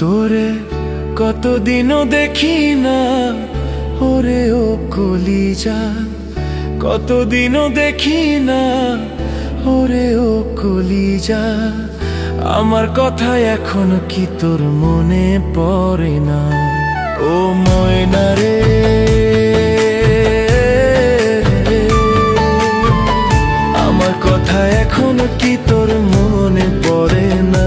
তোরে কতদিনও দেখি না, ওরে ও কলিজা। কতদিনও দেখি না, ওরে ও কলিজা। আমার কথা এখন কি তোর মনে পড়ে না? ও ময়না রে, আমার কথা এখন কি তোর মনে পড়ে না?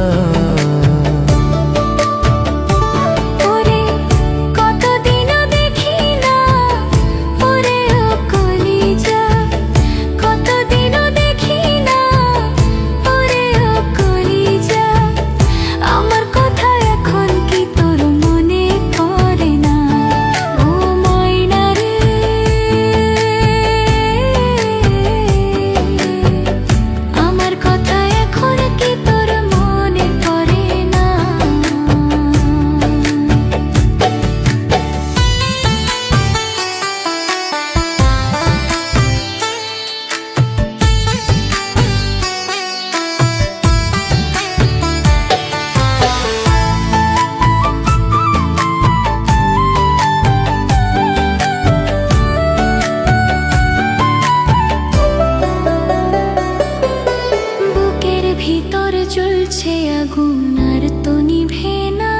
চলছে আগুন আর তো নিভে না,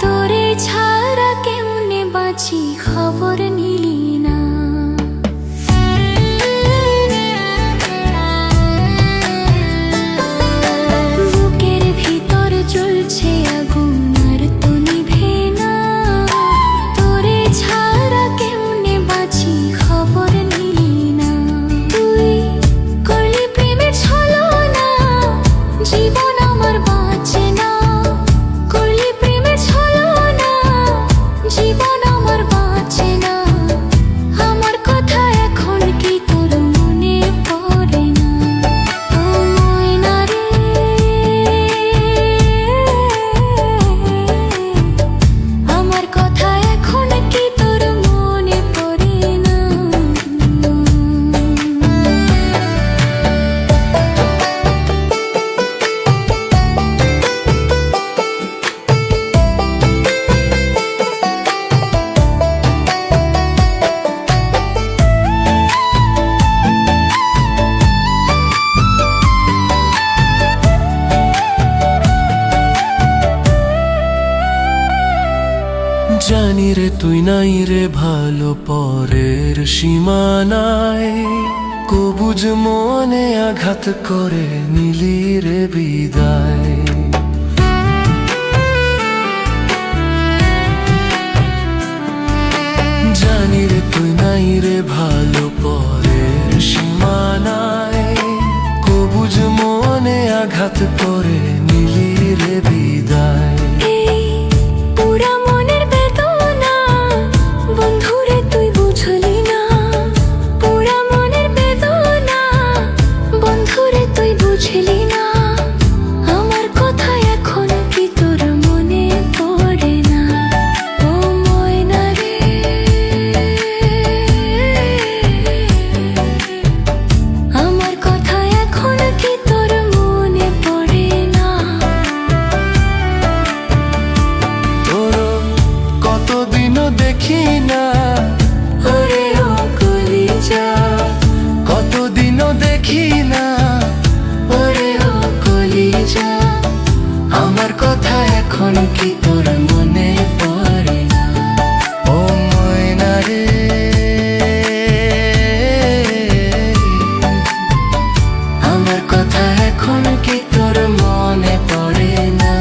তোরে ছাড়া কেমনে বাঁচি খবর নিলি না। বুকের ভিতর চলছে আগুন আর তো নিভে না, তোরে ছাড়া কেমনে বাঁচি খবর নিলি না। তুই করলি প্রেমের ছলনা, জীবন আমার বাঁচে না। করলি প্রেমের ছলনা, জীবন আমার বাঁচে না। আমার কথা এখন কি তোর মনে পড়ে না? ও ময়না রে, আমার কথা এখন কি তোর মনে পড়ে না? জানি রে তুই নাই রে ভালো পরের সীমানায়, কবুজ মনে আঘাত করে নিলি রে বিদায়। জানি রে তুই নাই রে ভালো পরের সীমানায়, কবুজ মনে আঘাত করে নিলি রে বিদায়। দেখি না, ওরে ও কলিজা। কতদিনও দেখি না, ওরে ও কলিজা। আমার কথা এখন কি তোর মনে পড়ে না? ও ময়না রে, আমার কথা এখন কি তোর মনে পড়ে না?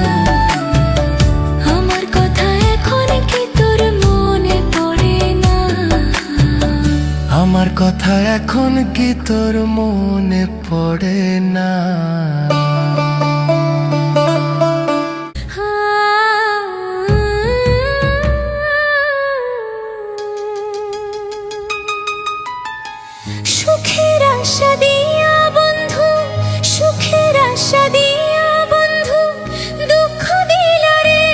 আমার কথা এখন কি তোর মনে পড়ে না? আমার কথা এখন কি তোর মনে পড়ে না? সুখের আশা দিয়া বন্ধু, সুখের আশা দিয়া বন্ধু দুঃখ দিল রে।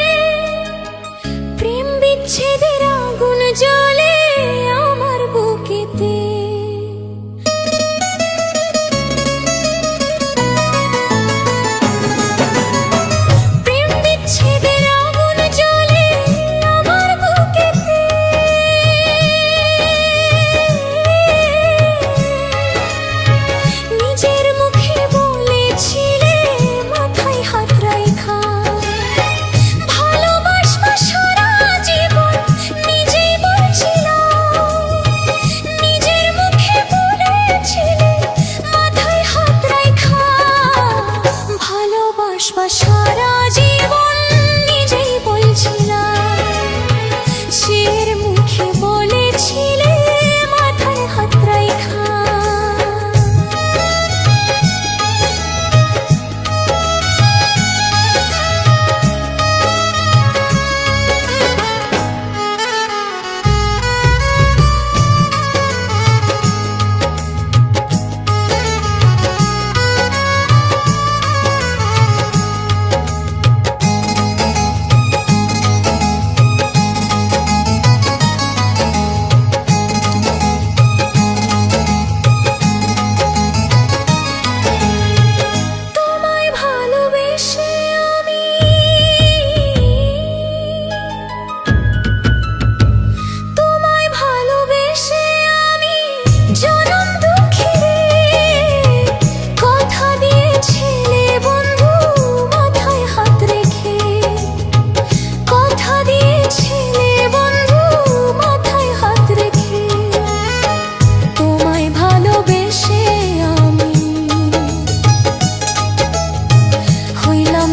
প্রেম বিচ্ছেদের আগুন জ্বলে আমার বুকেতে।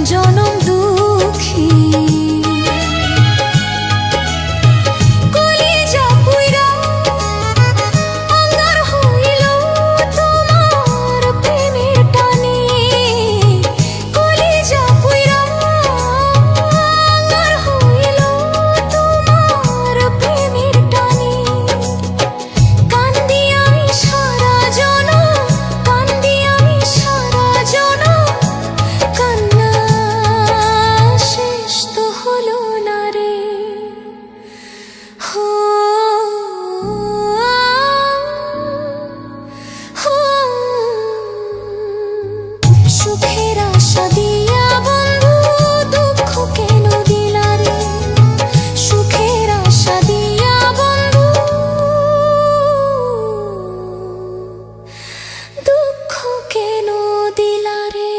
জনম দুঃখী কলিজা পুইরা আঙ্গার হইল তোমার প্রেমের টানে কলিজা পুইরা আঙ্গার হইল তোমার প্রেমের টানে কান্দি আমি সারা জনম কান্দি আমি সারা জনম কান্না শেষ তো হলো না রে হো হো সুখের আশা দিয়া বন্ধু দুঃখ কেন দিলা রে সুখের আশা দিয়া বন্ধু দুঃখ কেন দিলা রে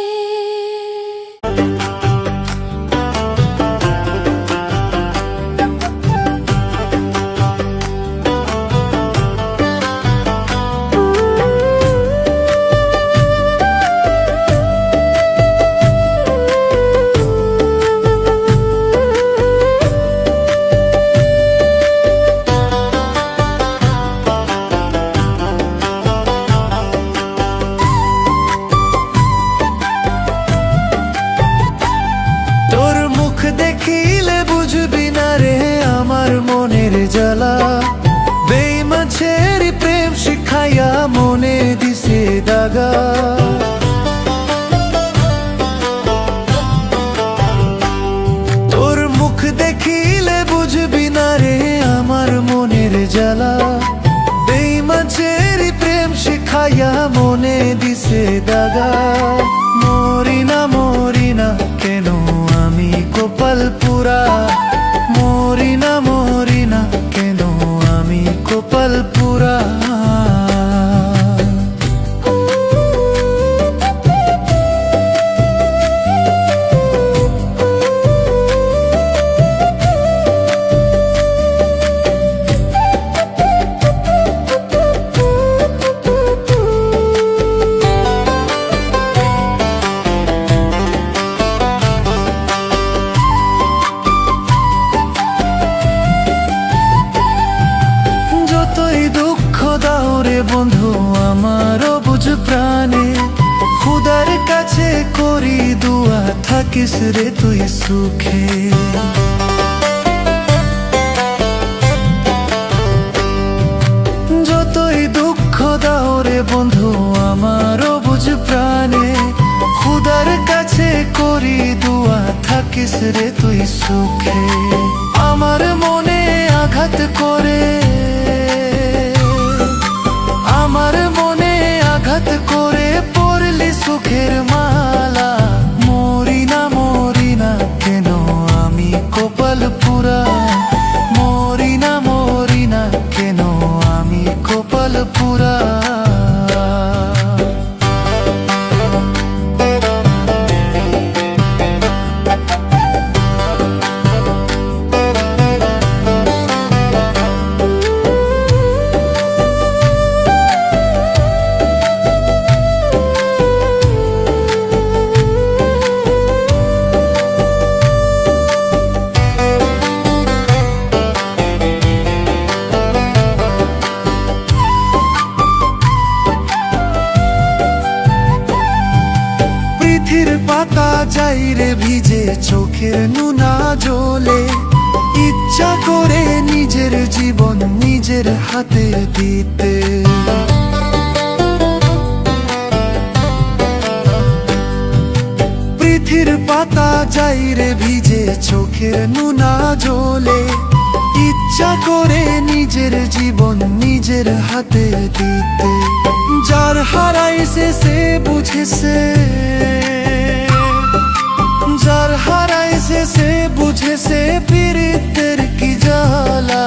তোর মুখ দেখিলে বুঝবি না রে আমার মনের জ্বালা বেইমাছের প্রেম শিখাইয়া মনে দিছে দাগা তোর মুখ দেখিলে বুঝবি না রে আমার মনের জ্বালা বেইমাছের প্রেম শিখাইয়া মনে দিছে দাগা মরি না কেন আমি কপাল পুরা মরি না কেন আমি কপাল পুরা যতই দুঃখ দাও রে বন্ধু আমারও বুঝ প্রাণে খুদার কাছে করি দুয়া থাকিস রে তুই সুখে যতই দুঃখ দাও রে বন্ধু আমারও বুঝ প্রাণে খুদার কাছে করি দুয়া থাকিস রে তুই সুখে আমার মনে আঘাত করে আমার মনে আঘাত করে পড়লি সুখের মালা মরি না কেন আমি কপাল পুরা মরি না কেন আমি কপাল পুরা পৃথির পাতা যাই রে ভিজে চোখের নুনা জলে ইচ্ছা করে নিজের জীবন নিজের হাতে দিতে পৃথির পাতা যাই রে ভিজে চোখের নুনা জলে ইচ্ছা করে নিজের জীবন নিজের হাতে দিতে যার হারাইছে সে বুঝেছে যার হারাইছে সে বুঝেছে পীড়িতের কি জ্বালা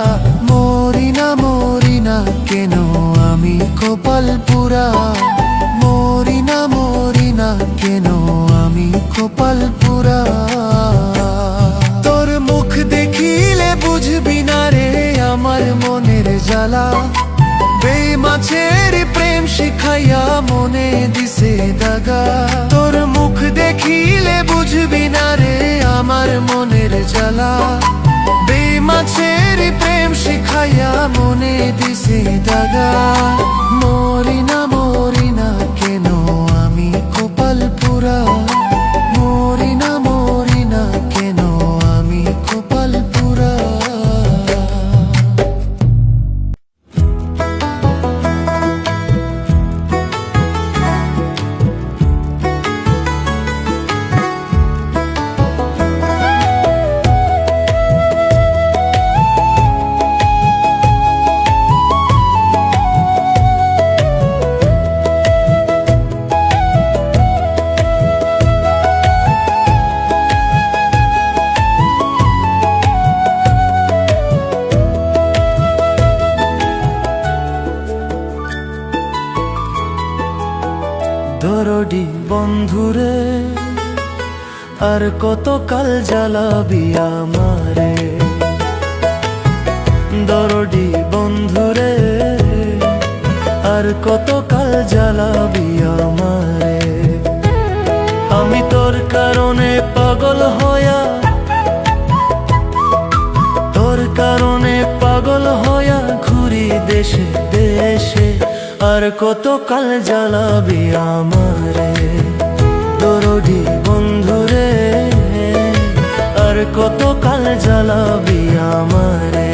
মরি না কেন আমি কপাল পুরা মরি না কেন আমি কপাল পুরা তোর মুখ দেখিলে বুঝবি না রে আমার মনের জ্বালা বেইমাছের প্রেম শিখাই শিখাইয়া মনে দিছে দাগা। তোর মুখ দেখিলে বুঝবি না রে আমার মনের জ্বালা। বেমাছের প্রেম শিখাইয়া মনে দিছে দাগা। মরি না কেন আমি কপাল পুরা। মরি না কেন আমি কপাল পুরা। দরদি বন্ধুরে আর কত কাল জ্বালাবি আমারে। দরদি বন্ধুরে আর কত কাল জ্বালাবি আমারে। আমি তোর কারণে পাগল হয়া, তোর কারণে পাগল হয়া ঘুরি দেশে দেশে। আর কত কাল জ্বালাবি আমারে। দরদি বন্ধুরে আর কত কাল জ্বালাবি আমারে।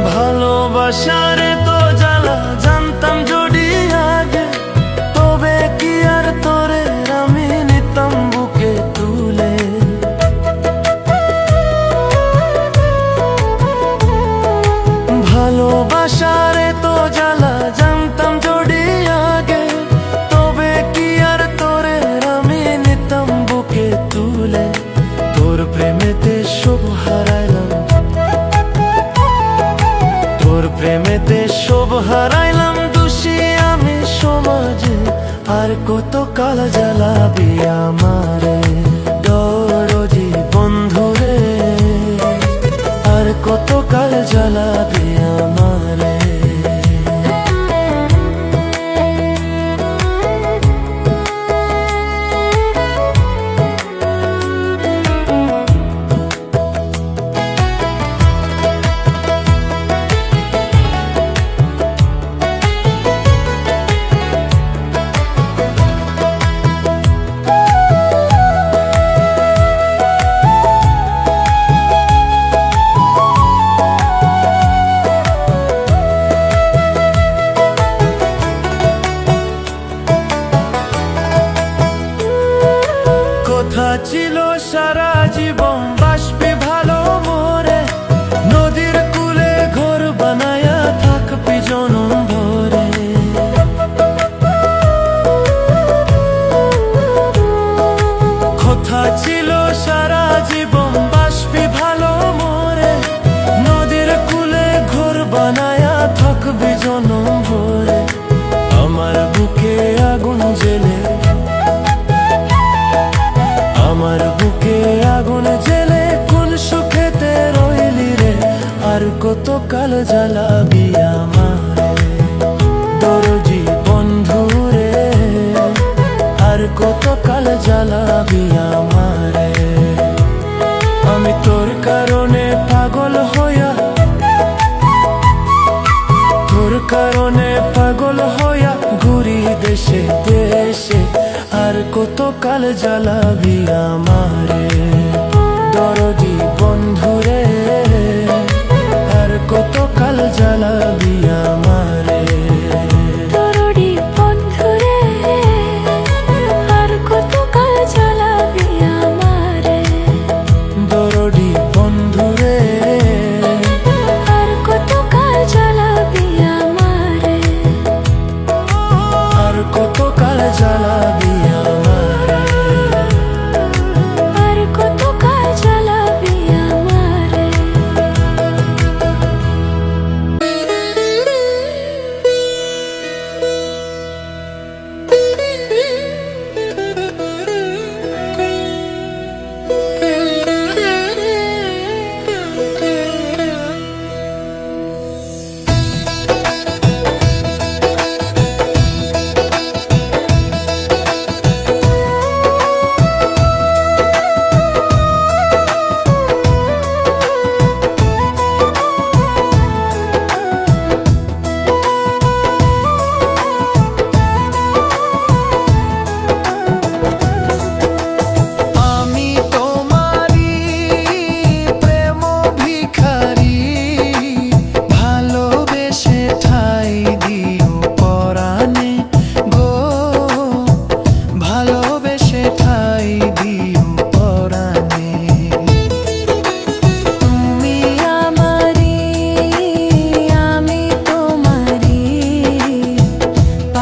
ভালোবাসারে তো জ্বালা জানতাম যদি আগে, তবে কি আর তোরে আমি নিতাম বুকে তুলে। ভালোবাসারে তো জ্বালা জানতাম যদি আগে, তবে কি আর তোরে আমি নিতাম বুকে তুলে। তোর প্রেমেতে সব হারাইলাম, তোর প্রেমেতে সব হারাইলাম দোষী আমি সমাজে। আর কত কাল জ্বালাবি আমারে। দরদি বন্ধুরে আর কত কাল জ্বালাবি আমারে। কথা ছিল সারা জীবন বাসবি ভালো মোরে। নদীর কূলে ঘর বানায়া থাকবি জনম ভরে। কথা ছিল সারা জীবন বাসবি ভালো মোরে। নদীর কূলে ঘর বানায়া থাকবি জনম ভরে। আমার বুকে আগুন জ্বেলে, আমার বুকে আগুন জ্বেলে কোন সুখেতে রইলি রে। আর কত কাল জ্বালাবি আমারে। দরদি বন্ধুরে আর কত কাল জ্বালাবি আমারে। আমি তোর কারণে পাগল হইয়া, তোর কারণে পাগল হইয়া ঘুরি দেশে দেশে। আর কত কাল জ্বালাবি আমারে। দরদি বন্ধুরে আর কত কাল জ্বালাবি আমারে। দরদি বন্ধুরে আর কত কাল জ্বালাবি আমারে। দরদি বন্ধুরে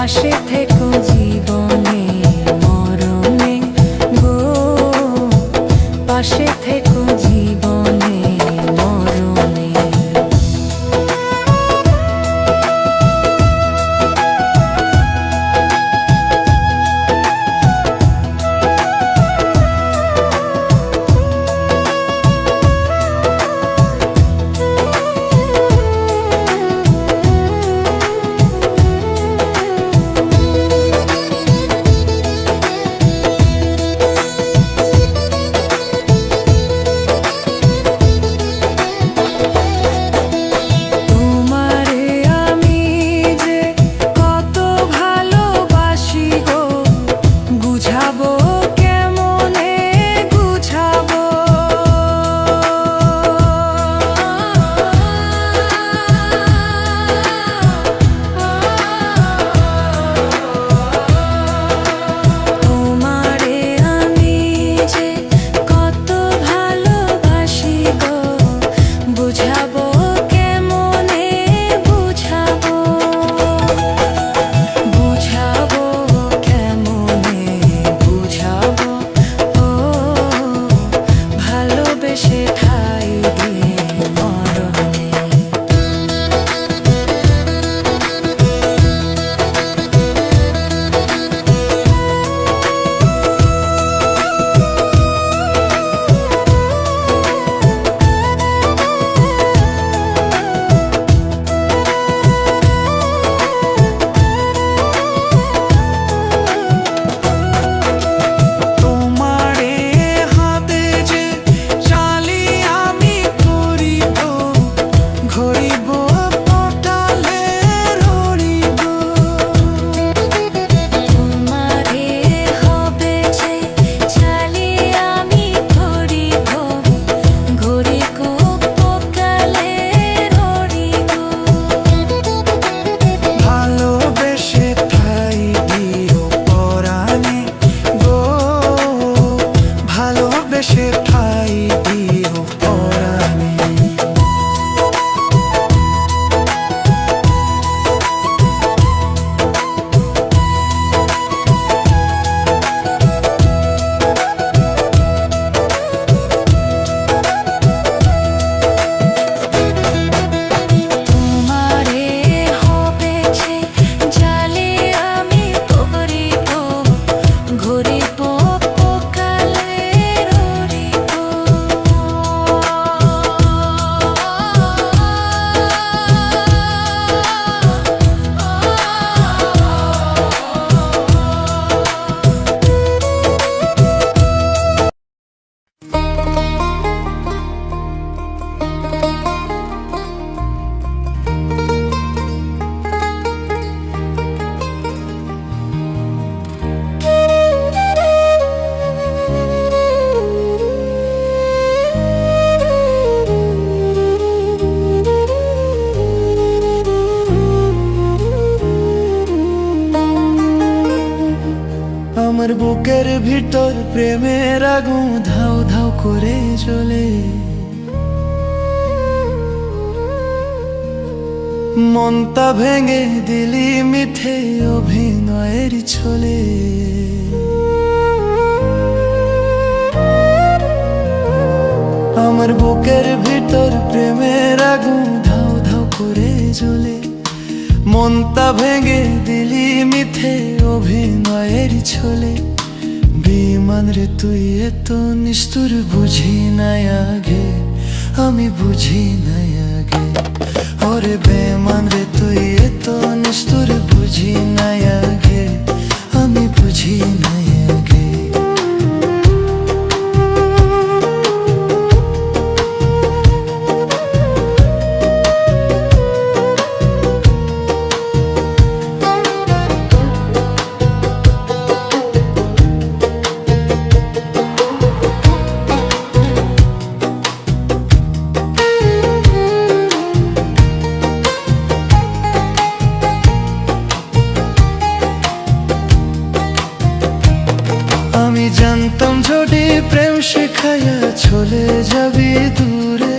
পাশে থেকো জীবনে মরণে গো, পাশে থেকো জীবনে মরণে। আমার বুকের ভিতর প্রেমের আগুন ধাউ ধাউ করে জ্বলে, মনটা ভেঙে দিলি মিথ্যে অভিনয়ের ছলে। আমার বুকের ভিতর প্রেমের আগুন ধাউ ধাউ করে জ্বলে, মনটা ভেঙে দিলি মিথ্যে অভিনয়ের ছলে। বেঈমান রে তুই এত নিষ্ঠুর, বুঝি নাই আগে, আমি বুঝি নাই আগে। ওরে বেঈমান রে তুই এত নিষ্ঠুর, বুঝি নাই আগে, আমি বুঝি নাই আগে। জানতাম যদি প্রেম শেখায়া চলে যাবি দূরে,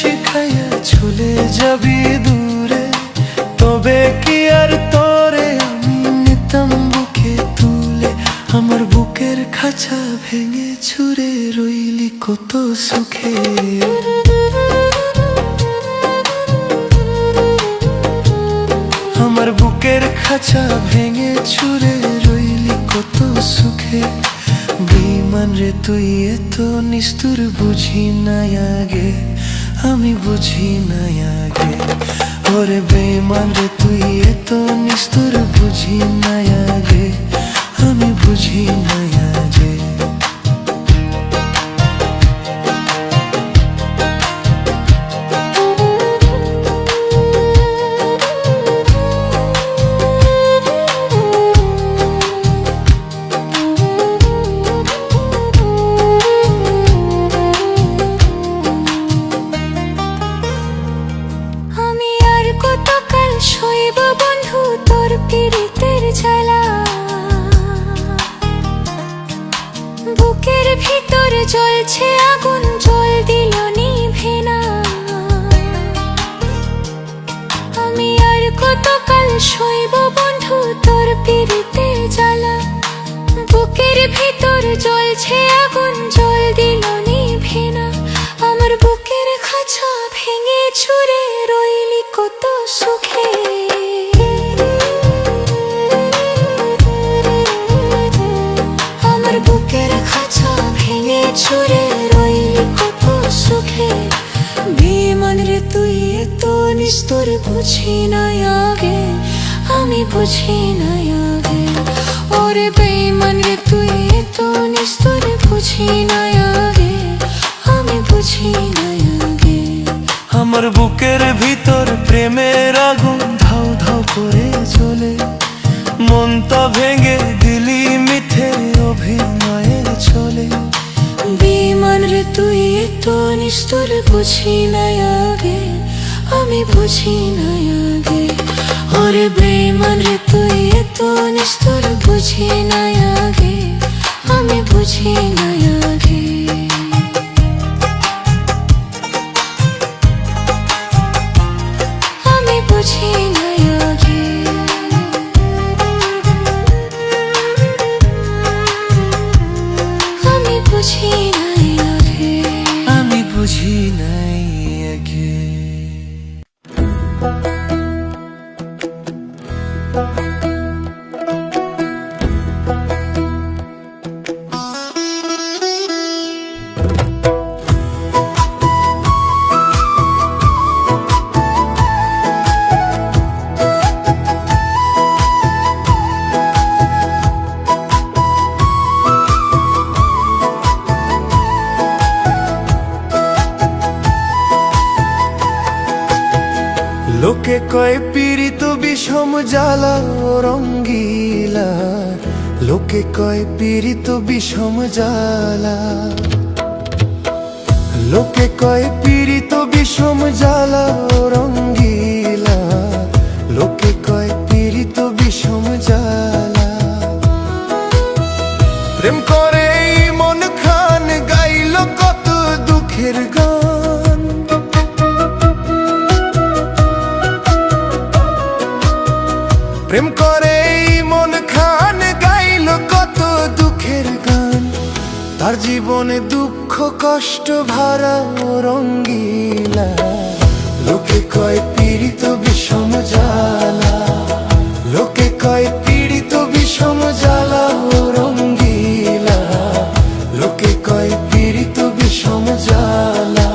শিখাইয়া চলে যাবি দূরে, তবে কি আর তোরে আমি নিতাম বুকে তুলে। আমার বুকের খাঁচা ভেঙে ছুঁড়ে রইলি কত সুখে। আমার বুকের খাঁচা ভেঙে ছুঁড়ে রইলি কত সুখে। বেঈমান রে তুই এত নিষ্ঠুর, বুঝি নাই আগে, আমি বুঝি নাই আগে। ওরে বেঈমান রে তুই এত নিষ্ঠুর, বুঝি নাই আগে, আমি বুঝি নাই আগে। শৈব বন্ধু তোর পীড়িতের জ্বালা, বুকের ভিতর জ্বলছে আগুন, জল দিল নিভে না। আমি আর কতকাল শৈব বন্ধু তোর পীড়িতের জ্বালা, বুকের ভিতর জ্বলছে আগুন, জল দিল নিভে না। আমার বুকের খাঁচা ভেঙে ছুঁড়ে রইলি কত সুখে। আমার বুকের খাঁচা ভেঙে ছুঁড়ে রইলি কত সুখে। বেঈমান রে তুই এত নিষ্ঠুর, বুঝি নাই আগে, আমি বুঝি নাই আগে। ওরে বেঈমান রে তুই এত নিষ্ঠুর, বুঝি নাই আগে, আমি বুঝি নাই আগে। আমার বুকের ভিতর প্রেমের আগুন ধাউ ধাউ করে জ্বলে, মনটা ভেঙে দিলি মিথ্যে অভিনয়ের ছলে। বেঈমান রে তুই এত নিষ্ঠুর, বুঝি নাই আগে, আমি বুঝি নাই আগে। ওরে বেঈমান রে তুই এত নিষ্ঠুর, বুঝি নাই আগে, আমি বুঝি নাই আগে। আমি বুঝি নাই আগে। আমি বুঝি নাই আগে। আমি বুঝি নাই আগে। লোকে কয় পীড়িত বিষম জ্বালা ও রঙ্গিলা, লোকে কয় পীড়িত বিষম জ্বালা। লোকে কয় পীড়িত বিষম জ্বালা ও রঙ্গিলা, লোকে কয় পীড়িত বিষম জ্বালা। প্রেম করে এই মন খান গাইল কত দুঃখের গান। প্রেম করে এই মন খান গাইল কত দুঃখের গান। তার জীবনে দুঃখ কষ্ট ভরা ও রঙ্গিলা, লোকে কয় পীড়িত বিষম জ্বালা। লোকে কয় পীড়িত বিষম জ্বালা ও রঙ্গিলা, লোকে কয় পীড়িত বিষম জ্বালা।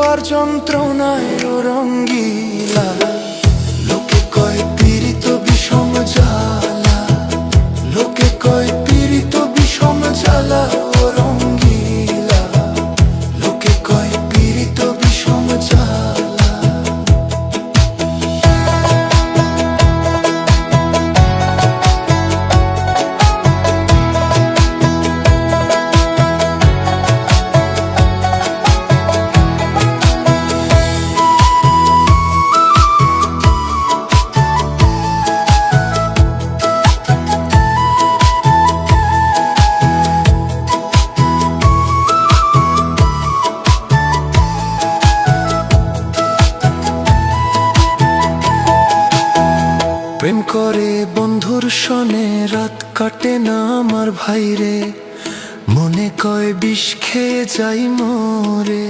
আর যন্ত্রণায় ও রঙ্গিলা। লোকে কয় পীড়িত বিষম জ্বালা, লোকে কয় পীড়িত বিষম জ্বালা ও রঙ্গিলা, লোকে কয় পীড়িত বিষম জ্বালা। প্রেম করে বন্ধুর সনে রাত কাটে না আমার ভাইরে, মনে কয় বিষ খেয়ে যাই মরে।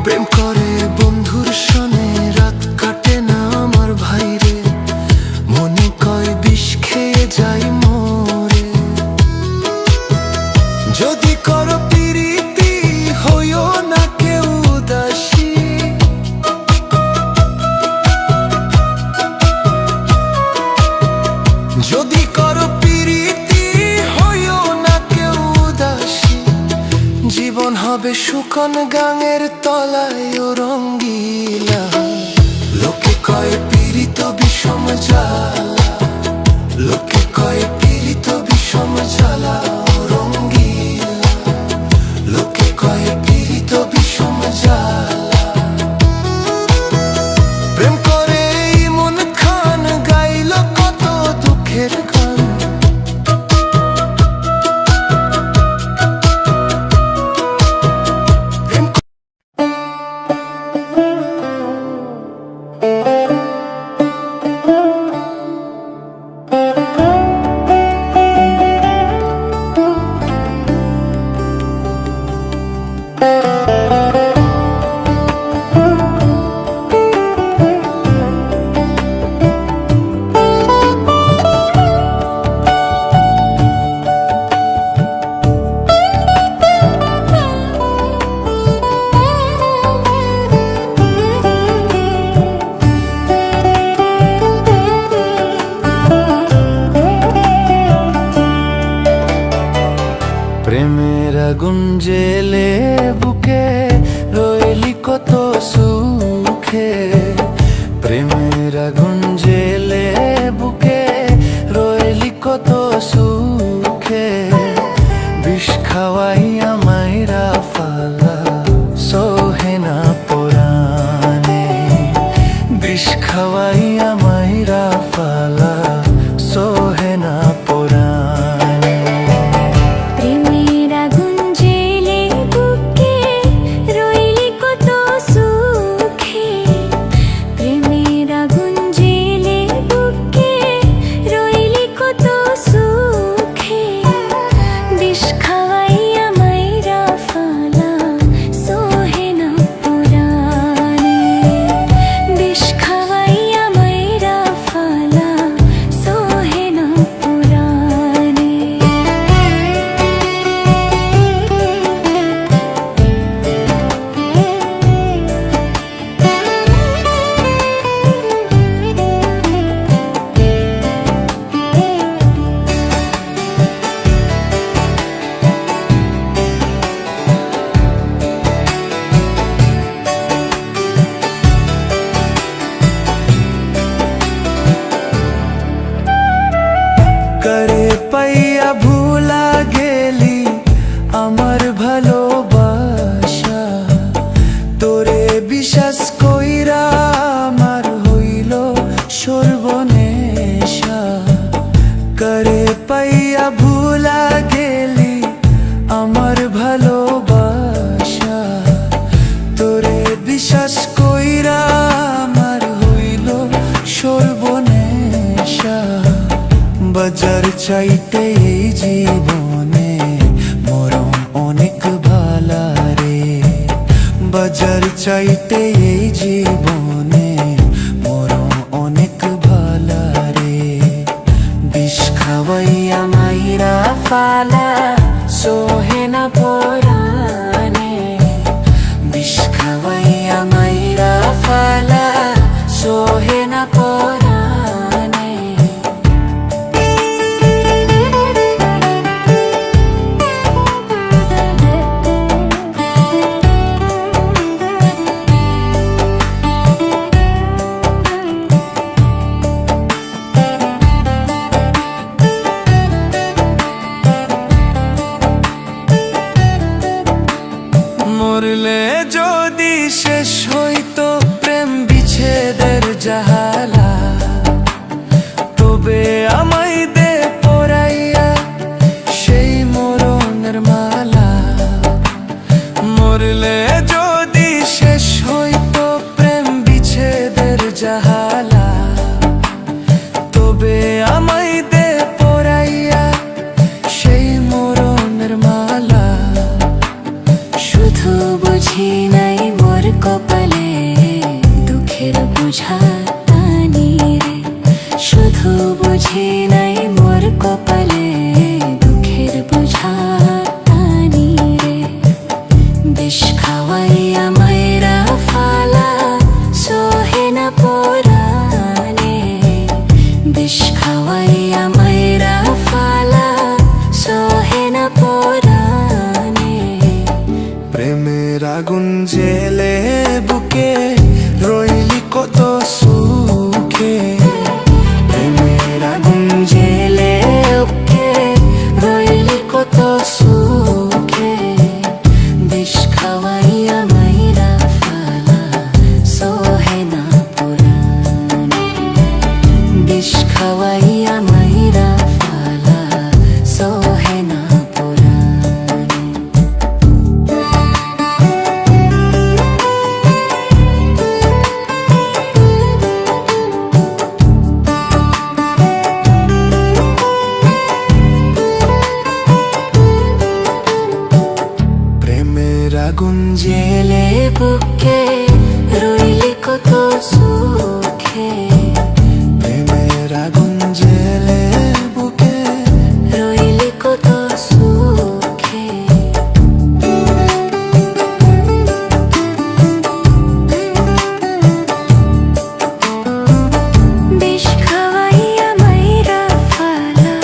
প্রেম করে বন্ধুর সনে রাত কাটে না আমার ভাইরে, মনে কয় বিষ খেয়ে যাই মরে। যদি করো প্রীতি হইও না কেউ উদাসী, যদি করো প্রীতি হইও না কেউ উদাসী, জীবন হবে শুকন গাঙের তলায় ও রঙ্গিলা। লোকে কয় পীড়িত বিষম জ্বালা, লোকে কয় পীড়িত বিষম জ্বালা ও রঙ্গিলা, লোকে কয় পীড়িত বিষম জ্বালা। প্রেম করে ইমন খান গাইল কত দুঃখের গান, প্রেমের আগুন জেলে বুকে রইলি কত সুখে। প্রেমের আগুন জেলে বুকে রইলি কত সুখে। বিষ খাওয়াইয়া মাইরা ফালা সোহে না পরাণে, বিষ খাওয়াইয়া মাইরা ফালা সোহে না পরাণে। করে পাইয়া ভুলা গেলি আমার ভালোবাসা, তোরে বিশ্বাস কইরা আমার হইল সর্বনেশা। করে পাইয়া ভুলা গেলি আমার ভালোবাসা, তোরে বিশ্বাস কইরা আমার হইল সর্বনেশা। বাজার চাইতে এই জীবনে মরম অনেক ভালা রে, বাজার চাইতে এই জীবনে মরম অনেক ভালা রে। বিষ খাওয়াইয়া মাইরা ফালা সোহে না পরাণে। কপালে দুঃখের বোঝা টানি রে। বিষ খাওয়াইয়া মায়েরা ফালা সহে না পরাণে। বিষ খাওয়াইয়া মায়েরা ফালা সহে না পরাণে। প্রেমের আগুন জেলে বুকে রইলি কত সুখে। প্রেমের আগুন জেলে বুকে রইলি কত সুখে। বিষ খাওয়াইয়া মাইরা ফালা সহে না পরাণে। বিষ খাওয়াইয়া মাইরা ফালা সহে না পরাণে। প্রেমের আগুন জেলে বুকে রইলি কত সুখে। প্রেমের আগুন জেলে বুকে রইলি কত সুখে। বিষ খাওয়াইয়া মাইরা ফালা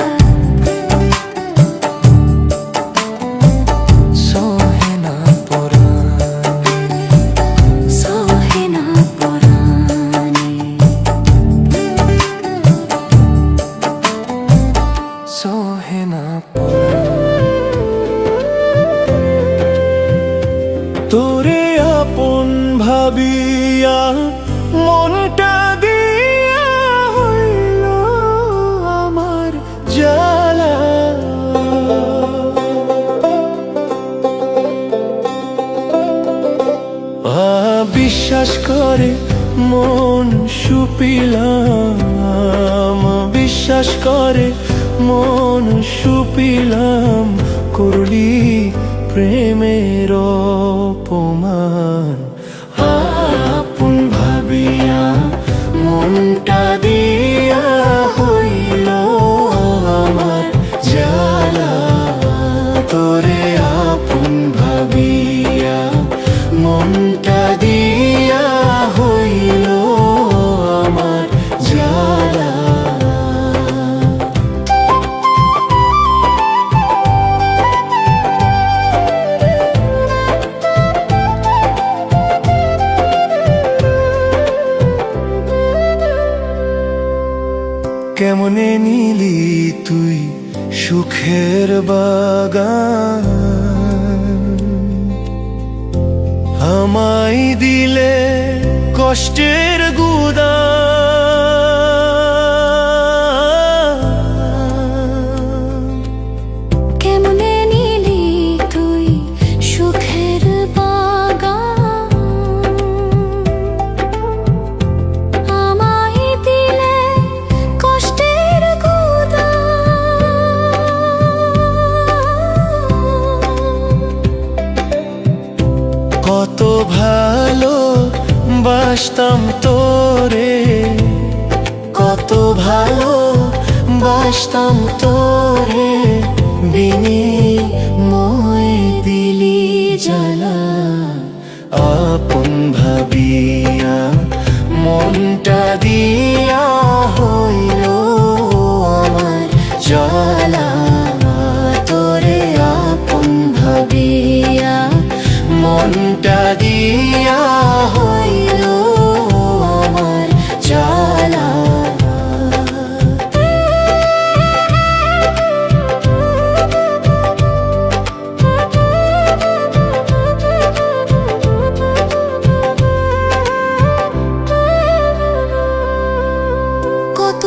সহে না পরাণে। সহে না পরাণে। সহে না পরাণে। তোরে আপন ভাবিয়া মনটা দিয়া হইল আমার জ্বালা। বিশ্বাস করে মন সুপিলাম। বিশ্বাস করে মন সুপিলাম। করলি প্রেমের অপমান। আপন ভাবিয়া মনটা দিয়া হইল আমার জ্বালা। তোরে আপন ভাবিয়া মনটা দিয়া হইল আমার জ্বালা। কেমনে নিলি তুই সুখের বাগান। আমায় দিলে কষ্টের গুদাম। কেমনে নিলি তুই সুখের বাগান। আমায় দিলে কষ্টের গুদাম। কত ভালো বাসতাম তোরে। কত ভালো বাসতাম তোরে। বিনিময়ে দিলি জ্বালা। আপন ভাবিয়া মনটা দিয়া হইল আমার জ্বালা। তোরে আপন ভাবিয়া মনটা দিয়া হইল আমার জ্বালা। কত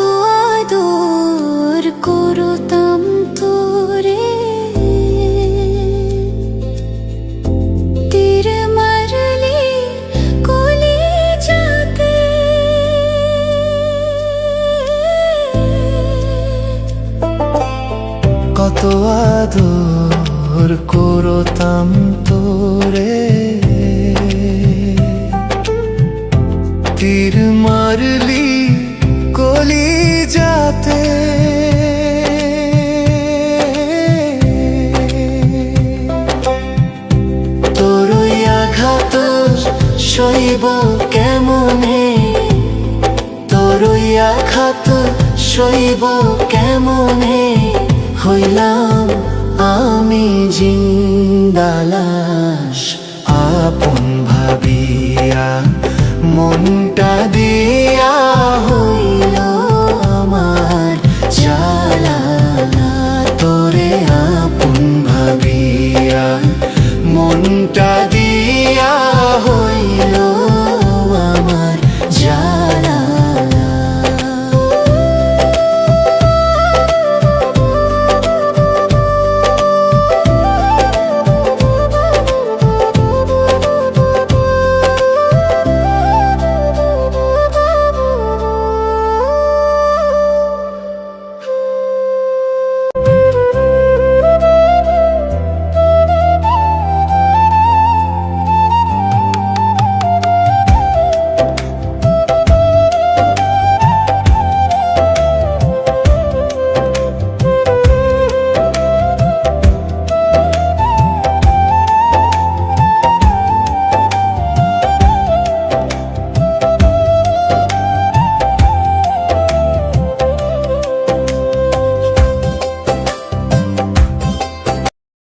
আদর করতাম তোরে। তীর মারলি কলিজাতে। কত আদর করতাম তোরে। তীর মারলি কলিজাতে। সইব কেমনে, তোরই আঘাত সইব কেমনে, হইলাম আমি জিন্দালাস। আপন ভাবিয়া মনটা